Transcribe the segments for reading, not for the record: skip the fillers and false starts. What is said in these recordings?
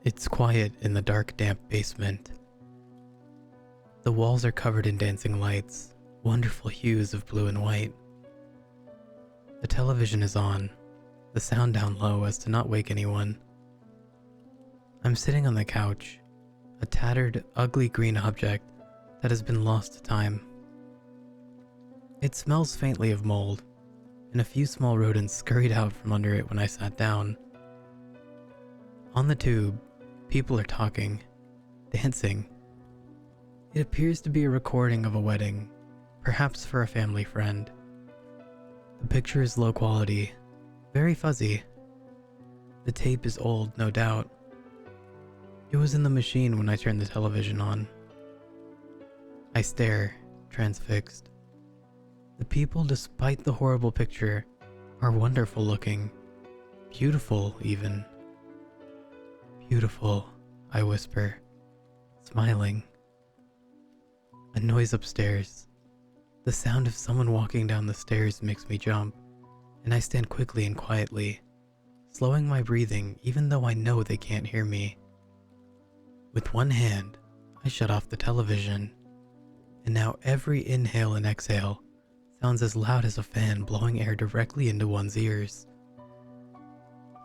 It's quiet in the dark, damp basement. The walls are covered in dancing lights, wonderful hues of blue and white. The television is on, the sound down low as to not wake anyone. I'm sitting on the couch, a tattered, ugly green object that has been lost to time. It smells faintly of mold, and a few small rodents scurried out from under it when I sat down. On the tube, people are talking, dancing. It appears to be a recording of a wedding, perhaps for a family friend. The picture is low quality, very fuzzy. The tape is old, no doubt. It was in the machine when I turned the television on. I stare, transfixed. The people, despite the horrible picture, are wonderful looking, beautiful even. Beautiful, I whisper, smiling. A noise upstairs. The sound of someone walking down the stairs makes me jump, and I stand quickly and quietly, slowing my breathing even though I know they can't hear me. With one hand, I shut off the television, and now every inhale and exhale sounds as loud as a fan blowing air directly into one's ears.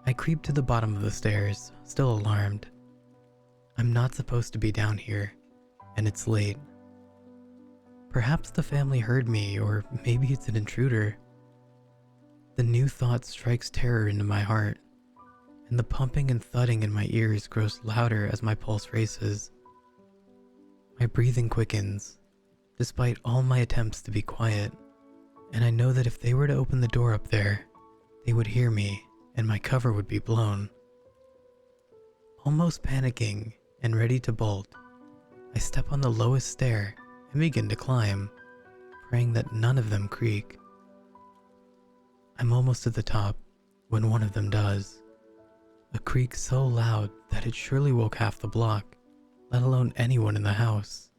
I creep to the bottom of the stairs, still alarmed. I'm not supposed to be down here, and it's late. Perhaps the family heard me, or maybe it's an intruder. The new thought strikes terror into my heart, and the pumping and thudding in my ears grows louder as my pulse races. My breathing quickens, despite all my attempts to be quiet, and I know that if they were to open the door up there, they would hear me, and my cover would be blown. Almost panicking and ready to bolt, I step on the lowest stair and begin to climb, praying that none of them creak. I'm almost at the top when one of them does. A creak so loud that it surely woke half the block, let alone anyone in the house.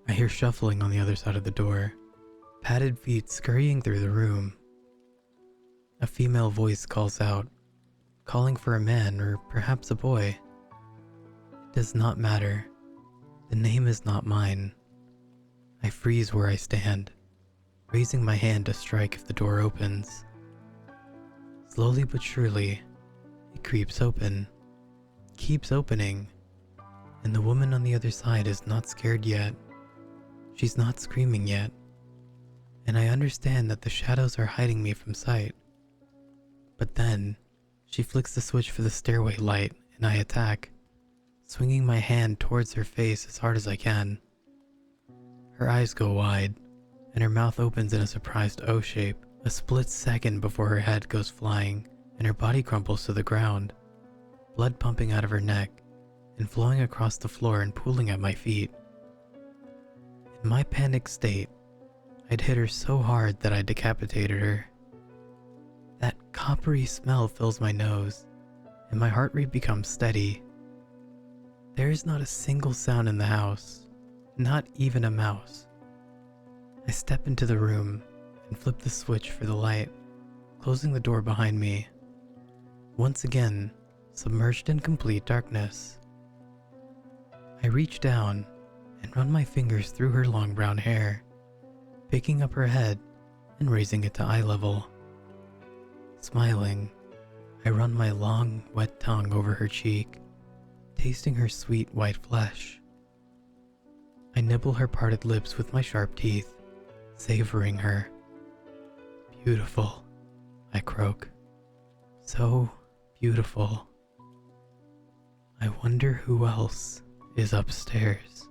I hear shuffling on the other side of the door, padded feet scurrying through the room. A female voice calls out, calling for a man or perhaps a boy. It does not matter. The name is not mine. I freeze where I stand, raising my hand to strike if the door opens. Slowly but surely, it creeps open, keeps opening, and the woman on the other side is not scared yet. She's not screaming yet, and I understand that the shadows are hiding me from sight. But then, she flicks the switch for the stairway light, and I attack, swinging my hand towards her face as hard as I can. Her eyes go wide, and her mouth opens in a surprised O shape, a split second before her head goes flying and her body crumples to the ground, blood pumping out of her neck and flowing across the floor and pooling at my feet. In my panicked state, I'd hit her so hard that I decapitated her. That coppery smell fills my nose, and my heart rate becomes steady. There is not a single sound in the house, not even a mouse. I step into the room and flip the switch for the light, closing the door behind me. Once again, submerged in complete darkness. I reach down and run my fingers through her long brown hair, picking up her head and raising it to eye level. Smiling, I run my long, wet tongue over her cheek, tasting her sweet white flesh. I nibble her parted lips with my sharp teeth, savoring her. Beautiful, I croak. So beautiful. I wonder who else is upstairs.